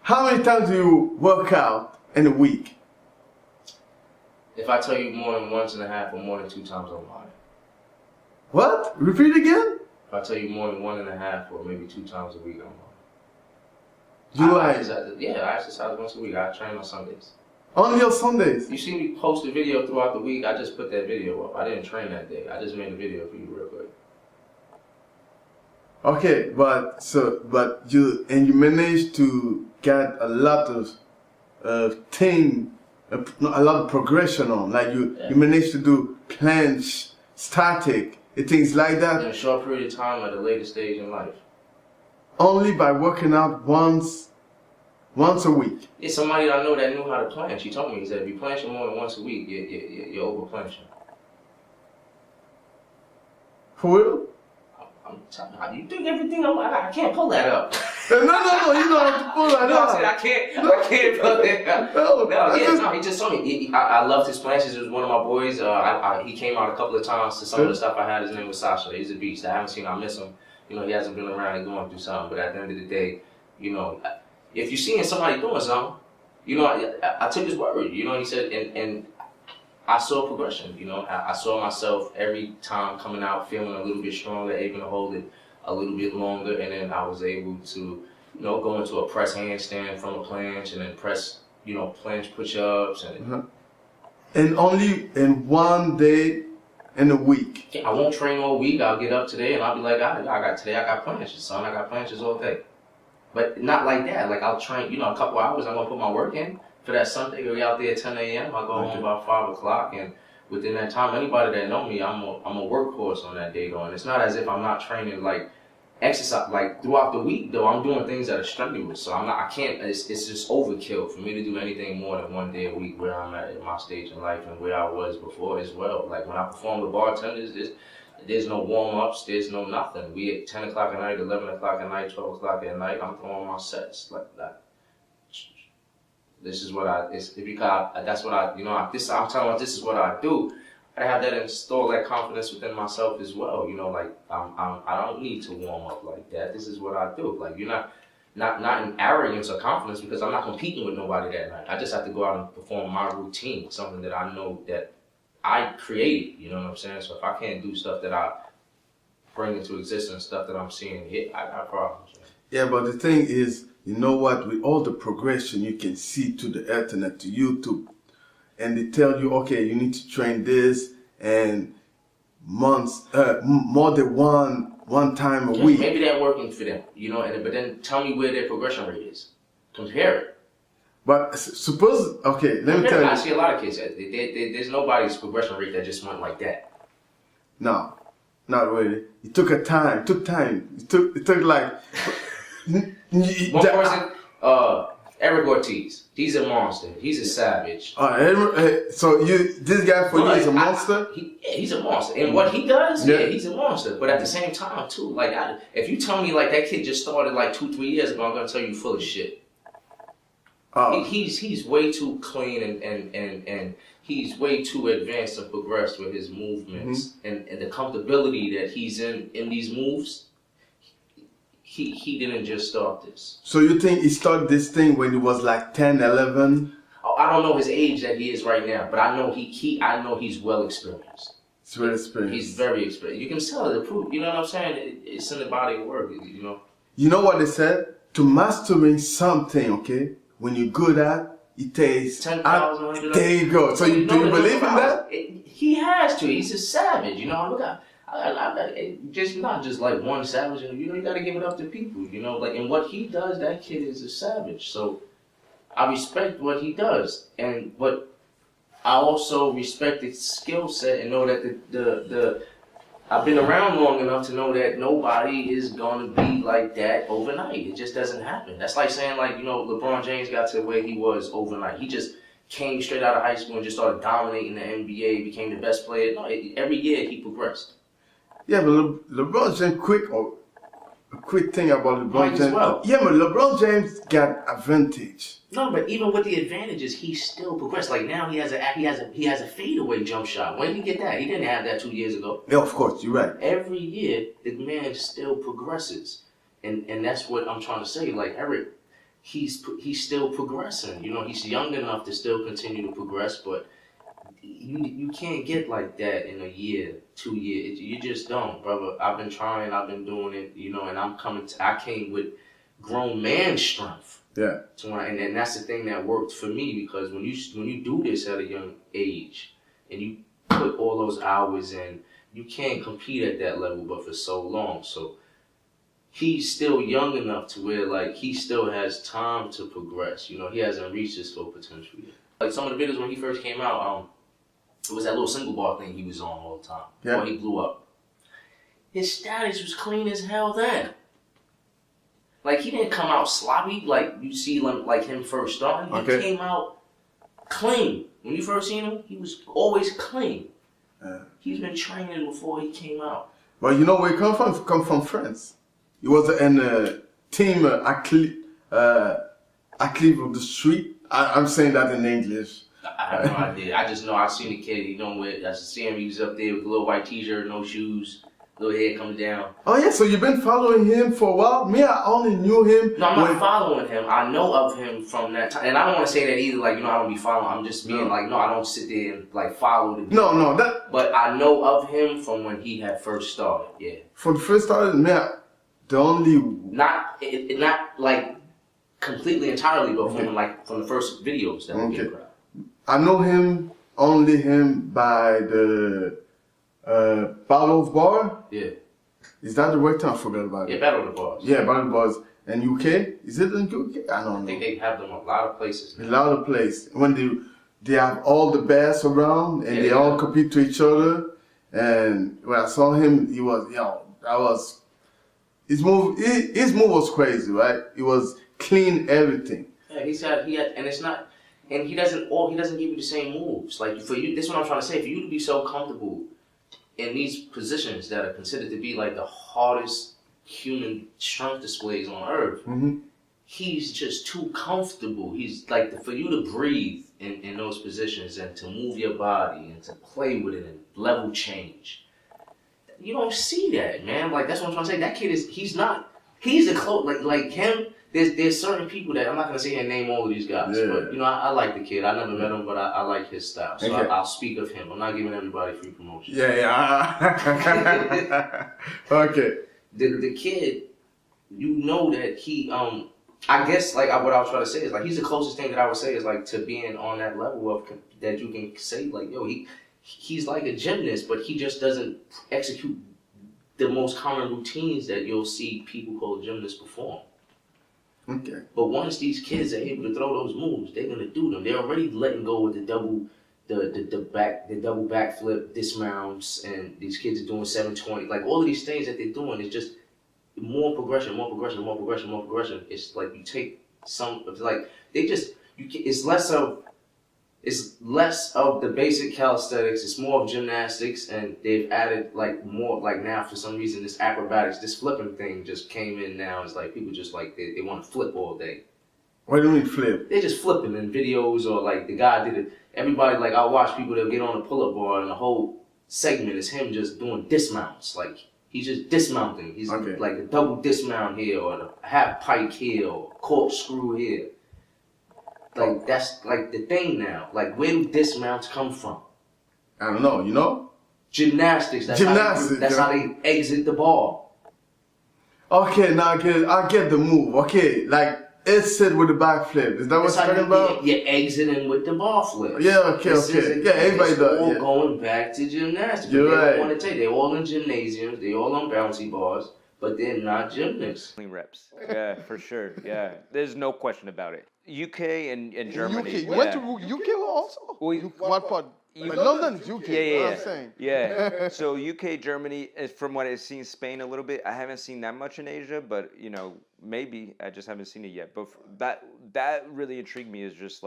How many times do you work out in a week? If I tell you more than 1.5 or more than 2 times, I'm lying. What? Repeat again? If I tell you more than 1.5 or maybe 2 times a week, I'm lying. I exercise once a week. I train on Sundays. Only on Sundays? You see me post a video throughout the week. I just put that video up. I didn't train that day. I just made a video for you real quick. Okay, but you managed to get a lot of a lot of progression on. Like you managed to do planche, static, and things like that. In a short period of time at a later stage in life. Only by working out once a week. It's somebody I know that knew how to planche. He told me, he said, if you planche more than once a week, you're over planching. For real? I'm telling you, you think everything I can't pull that up. No, you don't have to pull that up. I can't pull it up. No, he just told me. I loved his planches. It was one of my boys. He came out a couple of times to some of the stuff I had. His name was Sasha. He's a beast. I haven't seen him. I miss him. You know, he hasn't been around and going through something. But at the end of the day, you know, if you're seeing somebody doing something, you know, I took his word. You know, he said, and I saw progression. You know, I saw myself every time coming out feeling a little bit stronger, able to hold it a little bit longer, and then I was able to, you know, go into a press handstand from a planche, and then press, you know, planche push-ups, and and only in one day in a week. Yeah, I won't train all week. I'll get up today and I'll be like, I got planches, son. I got planches all day. But not like that. Like I'll train, you know, a couple hours. I'm gonna put my work in for that Sunday. We'll be out there at 10 a.m. I go home about 5 o'clock, and within that time, anybody that know me, I'm a workhorse on that day though. And it's not as if I'm not training like exercise like throughout the week though. I'm doing things that are strenuous, so I can't. It's just overkill for me to do anything more than 1 day a week where I'm at my stage in life and where I was before as well. Like when I perform with bartenders, there's no warm-ups, there's no nothing. We at 10 o'clock at night, 11 o'clock at night, 12 o'clock at night, I'm throwing my sets like that. This is what that's what I, you know, I'm telling you, this is what I do. I have that install that confidence within myself as well. You know, like I don't need to warm up like that. This is what I do. Like you're not in arrogance or confidence, because I'm not competing with nobody that night. I just have to go out and perform my routine, something that I know that I created. You know what I'm saying? So if I can't do stuff that I bring into existence, stuff that I'm seeing hit, I got problems. Man. Yeah, but the thing is, you know what? With all the progression you can see to the internet, to YouTube, and they tell you, okay, you need to train this and months, more than one time a week. Maybe they're working for them, you know. But then tell me where their progression rate is. Compare it. But suppose, okay, let me tell you. I see a lot of kids. There's nobody's progression rate that just went like that. No, not really. It took time. It took like. One person, Eric Ortiz. He's a monster. He's a savage. So this guy for you is a monster? He's a monster. And what he does, he's a monster. But at the same time, too, like if you tell me like that kid just started like 2-3 years ago, I'm gonna tell you full of shit. He's way too clean and he's way too advanced and progressed with his movements and the comfortability that he's in these moves. He didn't just start this. So you think he started this thing when he was like 10, 11? Oh, I don't know his age that he is right now, but I know I know he's well experienced. He's well experienced. He's very experienced. You can tell the proof. You know what I'm saying? It's in the body of work. You know. You know what they said? To mastering something, okay, when you're good at, it takes 10,000. There you go. So do you believe in that? He has to. He's a savage. You know. Look at. Just not just like one savage, you know, you gotta give it up to people, you know, like, and what he does, that kid is a savage. So I respect what he does, but I also respect his skill set and know that I've been around long enough to know that nobody is gonna be like that overnight. It just doesn't happen. That's like saying, like, you know, LeBron James got to where he was overnight. He just came straight out of high school and just started dominating the NBA, became the best player. No, every year he progressed. Yeah, but LeBron James, a quick thing about LeBron James. Well. Yeah, but LeBron James got advantage. No, but even with the advantages, he still progressed. Like now, he has a fadeaway jump shot. When did he get that? He didn't have that 2 years ago. Yeah, of course, you're right. Every year, the man still progresses, and that's what I'm trying to say. Like Eric, he's still progressing. You know, he's young enough to still continue to progress, but you can't get like that in a year, 2 years. You just don't, brother. I've been trying, I've been doing it, you know, and I came with grown man strength. Yeah. And that's the thing that worked for me, because when you do this at a young age and you put all those hours in, you can't compete at that level but for so long. So he's still young enough to where, like, he still has time to progress. You know, he hasn't reached his full potential yet. Like, some of the videos when he first came out, it was that little Cinderblock thing he was on all the time. Yeah. Before he blew up. His status was clean as hell then. Like, he didn't come out sloppy like you see like him first starting. He came out clean. When you first seen him, he was always clean. He's been training before he came out. Well, you know where he come from? Come from France. He was in a team athlete of the street. I'm saying that in English. I have no idea. I just know I seen the kid. You know, I see him. He was up there with a little white T-shirt, no shoes, little head coming down. Oh yeah, so you've been following him for a while? Me, I only knew him. No, I'm not following him. I know of him from that time, and I don't want to say that either. Like, you know, I don't be following. I'm just being like, no, I don't sit there and like follow the. No, that. But I know of him from when he had first started. Yeah. From the first started, man, the only. Not like completely entirely, but from the first videos that we get. I know him by the Battle of Bar. Yeah. Is that the right term? I forgot about it. Yeah, Battle of the Bars. Yeah, Battle of the Bars. And UK? Is it in UK? I don't know. I think they have them a lot of places. A lot of places. When they have all the best around and they all compete to each other. And when I saw him, he was, his move was crazy, right? It was clean everything. Yeah, and it's not. And he doesn't give you the same moves. Like, for you, this is what I'm trying to say. For you to be so comfortable in these positions that are considered to be like the hardest human strength displays on earth, he's just too comfortable. He's like, for you to breathe in those positions and to move your body and to play with it and level change. You don't see that, man. Like, that's what I'm trying to say. That kid he's the close, like him. There's certain people that I'm not gonna say and name all of these guys, but you know, I like the kid. I never met him, but I like his style, so I'll speak of him. I'm not giving everybody free promotion. Yeah. Okay. The kid, you know that he I guess like what I was trying to say is like he's the closest thing that I would say is like to being on that level of that you can say like, yo, he's like a gymnast, but he just doesn't execute the most common routines that you'll see people called gymnasts perform. Okay. But once these kids are able to throw those moves, they're gonna do them. They're already letting go with the double backflip dismounts, and these kids are doing 720. Like, all of these things that they're doing is just more progression. It's like you take some like it's less of the basic calisthenics. It's more of gymnastics, and they've added like more like now for some reason this acrobatics, this flipping thing just came in now. It's like people just like they want to flip all day. What do you mean flip? They're just flipping in videos, or like the guy did it. Everybody, like, I watch people that get on a pull-up bar and the whole segment is him just doing dismounts. Like, he's just dismounting. He's like a double dismount here, or a half pike here, or corkscrew here. Like, that's like the thing now. Like, where do dismounts come from? I don't know, you know? Gymnastics. That's how they exit the ball. Okay, now I get the move. Okay, like, it's it with the backflip. Is that what you're talking about? You're exiting with the ball flip. Yeah, okay. Yeah, everybody does. All going back to gymnastics. You're right. Want to they're all in gymnasiums. They're all on bouncy bars, but they're not gymnasts. Clean reps. Yeah, for sure. Yeah, there's no question about it. UK and Germany. UK. You went to UK also? What part? London's UK. Yeah. So UK, Germany. From what I've seen, Spain a little bit. I haven't seen that much in Asia, but you know, maybe I just haven't seen it yet. But that really intrigued me. Is just like.